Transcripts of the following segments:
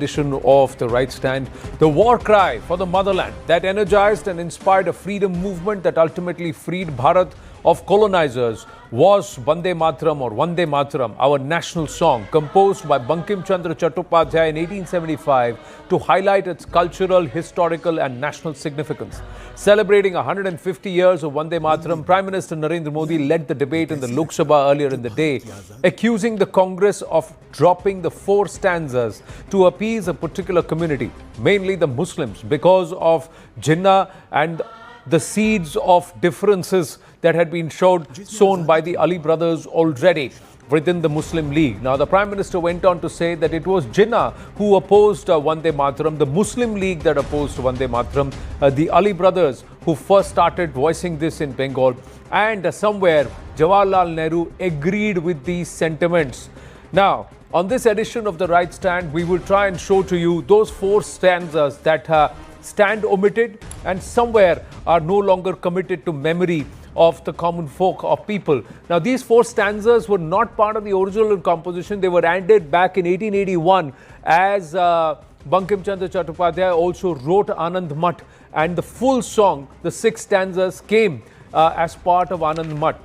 edition of the Right Stand. The war cry for the motherland that energized and inspired a freedom movement that ultimately freed Bharat of colonizers was Vande Mataram or Vande Mataram, our national song, composed by Bankim Chandra Chattopadhyay in 1875 to highlight its cultural, historical and national significance. Celebrating 150 years of Vande Mataram, Prime Minister Narendra Modi led the debate in the Lok Sabha earlier in the day, accusing the Congress of dropping the 4 stanzas to appease a particular community, mainly the Muslims, because of Jinnah and the seeds of differences that had been sown by the Ali brothers already within the Muslim League. Now, the Prime Minister went on to say that it was Jinnah who opposed Vande Mataram, the Muslim League that opposed Vande Mataram, the Ali brothers who first started voicing this in Bengal, and somewhere Jawaharlal Nehru agreed with these sentiments. Now, on this edition of The Right Stand, we will try and show to you those 4 stanzas that stand omitted and somewhere are no longer committed to memory of the common folk of people. Now, these 4 stanzas were not part of the original composition. They were added back in 1881 as Bankim Chandra Chattopadhyay also wrote Anand Mat, and the full song, the 6 stanzas, came as part of Anand Mat.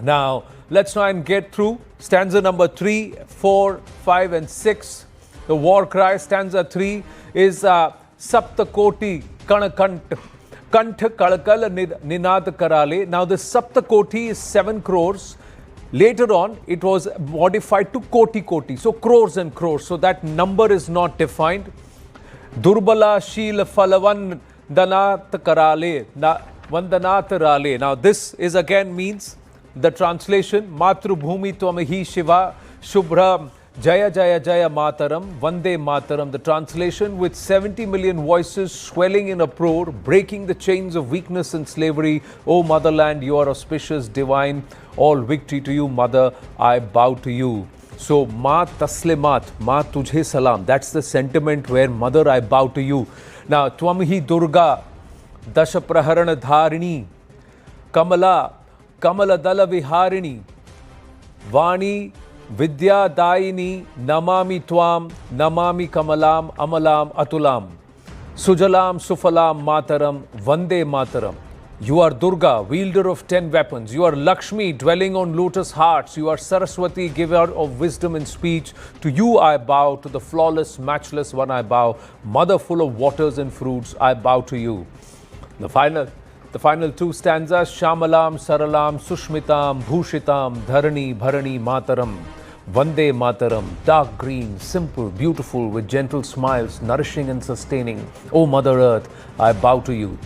Now, let's try and get through stanza number 3, 4, 5 and 6. The war cry, stanza 3 is Saptakoti Kanakant Kantha Kalakal Ninad Karale. Now, the Saptakoti is 7 crores. Later on, it was modified to Koti. So, crores and crores. So, that number is not defined. Durbala Shil Falavan Danat Karale Vandanat Rale. Now, this is again means the translation Matrubhumi Twamahi Shiva Shubhra Jaya Jaya Jaya Mataram, Vande Mataram. The translation: with 70 million voices swelling in uproar, breaking the chains of weakness and slavery. O motherland, you are auspicious, divine. All victory to you, mother, I bow to you. So, Ma Taslimat, Ma Tujhe Salam. That's the sentiment where mother, I bow to you. Now, Twamhi Durga, Dasha Praharana Dharini, Kamala Dala Viharini, Vani Vidya Daini, Namami Twam, Namami Kamalam, Amalam Atulam, Sujalam Sufalam Mataram, Vande Mataram. You are Durga, wielder of 10 weapons. You are Lakshmi, dwelling on lotus hearts. You are Saraswati, giver of wisdom and speech. To you I bow, to the flawless, matchless one I bow. Mother full of waters and fruits, I bow to you. The final 2 stanzas, Shamalam, Saralam, Sushmitam, Bhushitam, Dharani, Bharani, Mataram, Vande Mataram, dark green, simple, beautiful, with gentle smiles, nourishing and sustaining. O Mother Earth, I bow to you.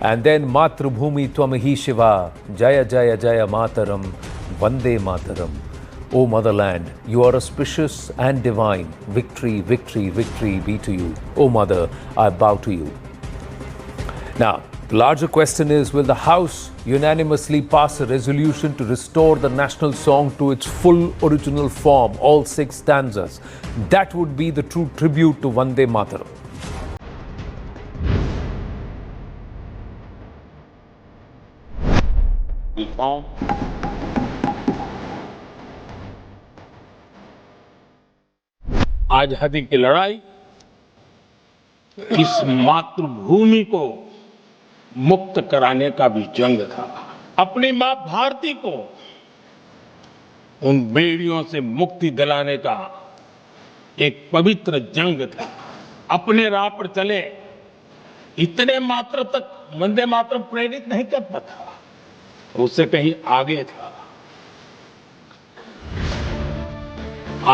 And then Matrubhumi Twamahi Shiva, Jaya Jaya Jaya Mataram, Vande Mataram. O motherland, you are auspicious and divine. Victory, victory, victory be to you. O Mother, I bow to you. Now, the larger question is, will the House unanimously pass a resolution to restore the national song to its full original form, all 6 stanzas? That would be the true tribute to Vande Mataram. आजादी की लड़ाई इस मातृभूमि को मुक्त कराने का भी जंग था। अपनी मां भारती को उन बेड़ियों से मुक्ति दिलाने का एक पवित्र जंग था। अपने राह पर चले, इतने मात्र तक वंदे मातरम प्रेरित नहीं करता था, उससे कहीं आगे था।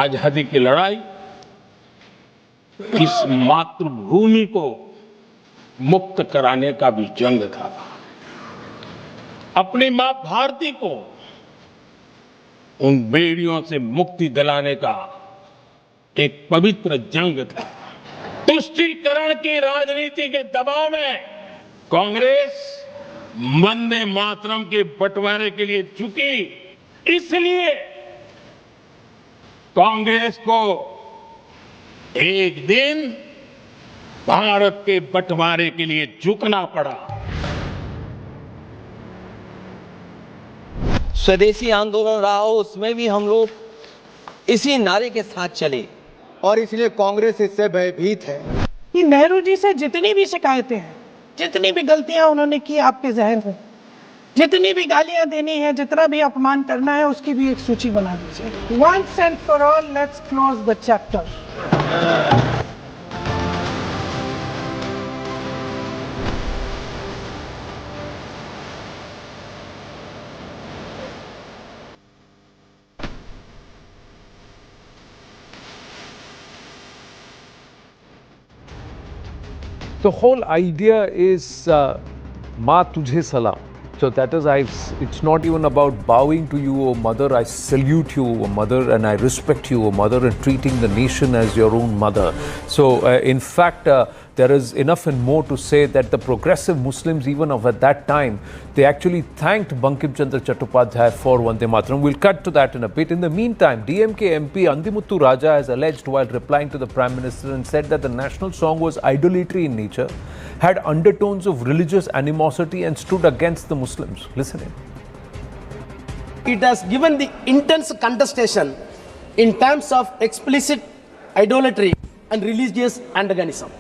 आजादी की लड़ाई इस मातृभूमि को मुक्त कराने का भी जंग था। अपनी मां भारती को उन बेड़ियों से मुक्ति दिलाने का एक पवित्र जंग था। तुष्टीकरण की राजनीति के दबाव में कांग्रेस वंदे मातरम के बंटवारे के लिए झुकी। इसलिए कांग्रेस को एक दिन भारत के बंटवारे के लिए झुकना पड़ा। स्वदेशी आंदोलन रहा हो, उसमें भी हम लोग इसी नारे के साथ चले और इसलिए कांग्रेस इससे भयभीत है। कि नेहरू जी से जितनी भी शिकायतें हैं, जितनी भी गलतियां उन्होंने की आपके जहन में, जितनी भी गालियां देनी है, जितना भी अपमान करना है, उसकी भी एक सूची बना दीजिए। Once and for all, let's close the chapter. The whole idea is Ma Tujhe Salam. So that is, it's not even about bowing to you, O mother. I salute you, O mother, and I respect you, O mother, and treating the nation as your own mother. So in fact, there is enough and more to say that the progressive Muslims, even of at that time, they actually thanked Bankim Chandra Chattopadhyay for Vande Mataram. We'll cut to that in a bit. In the meantime, DMK MP Andimuthu Raja has alleged while replying to the Prime Minister and said that the national song was idolatry in nature, had undertones of religious animosity and stood against the Muslims. Listen in. It has given the intense contestation in terms of explicit idolatry and religious antagonism.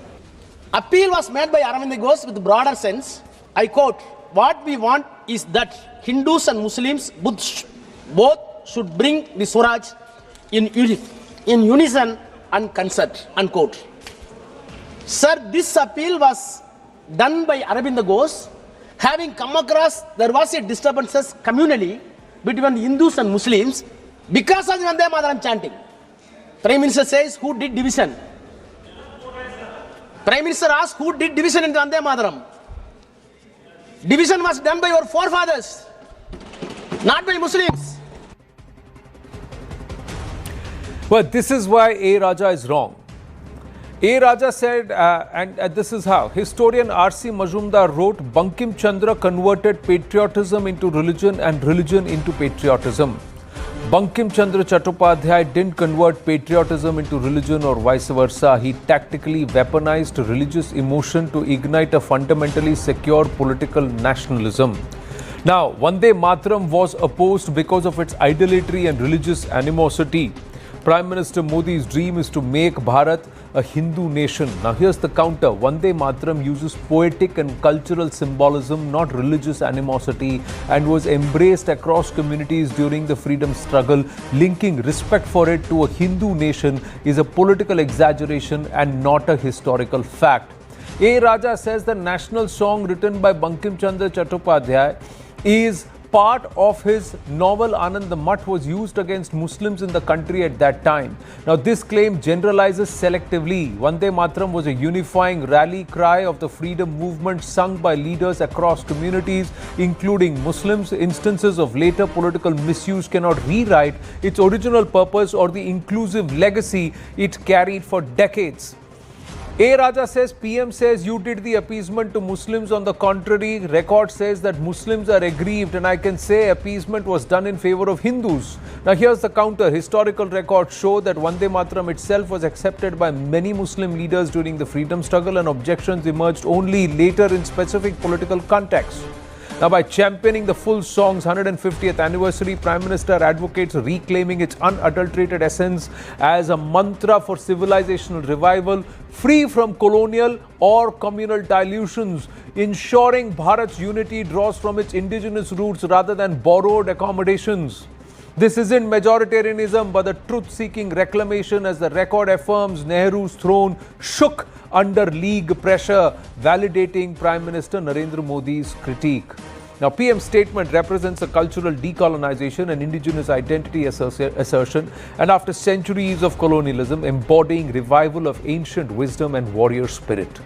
Appeal was made by Aravind Ghosh with broader sense. I quote, "What we want is that Hindus and Muslims both should bring the Swaraj in unison and concert," unquote. Sir, this appeal was done by Aravind Ghosh, having come across there was a disturbances communally between Hindus and Muslims because of the Vande Mataram chanting. Prime Minister says, who did division? Prime Minister asked, who did division in the Vande Mataram? Division was done by your forefathers, not by Muslims. But this is why A. Raja is wrong. A. Raja said, and this is how, historian R.C. Majumdar wrote, Bankim Chandra converted patriotism into religion and religion into patriotism. Bankim Chandra Chattopadhyay didn't convert patriotism into religion or vice versa. He tactically weaponized religious emotion to ignite a fundamentally secure political nationalism. Now, Vande Mataram was opposed because of its idolatry and religious animosity. Prime Minister Modi's dream is to make Bharat a Hindu nation. Now here's the counter. Vande Mataram uses poetic and cultural symbolism, not religious animosity, and was embraced across communities during the freedom struggle. Linking respect for it to a Hindu nation is a political exaggeration and not a historical fact. A. Raja says the national song written by Bankim Chandra Chattopadhyay is part of his novel Anand the Mutt was used against Muslims in the country at that time. Now this claim generalizes selectively. Vande Mataram was a unifying rally cry of the freedom movement sung by leaders across communities, including Muslims. Instances of later political misuse cannot rewrite its original purpose or the inclusive legacy it carried for decades. A. Raja says, PM says you did the appeasement to Muslims. On the contrary, record says that Muslims are aggrieved, and I can say appeasement was done in favor of Hindus. Now here's the counter. Historical records show that Vande Mataram itself was accepted by many Muslim leaders during the freedom struggle, and objections emerged only later in specific political contexts. Now, by championing the full song's 150th anniversary, Prime Minister advocates reclaiming its unadulterated essence as a mantra for civilizational revival, free from colonial or communal dilutions, ensuring Bharat's unity draws from its indigenous roots rather than borrowed accommodations. This isn't majoritarianism, but the truth-seeking reclamation, as the record affirms. Nehru's throne shook under League pressure, validating Prime Minister Narendra Modi's critique. Now, PM's statement represents a cultural decolonization and indigenous identity assertion, and after centuries of colonialism, embodying revival of ancient wisdom and warrior spirit.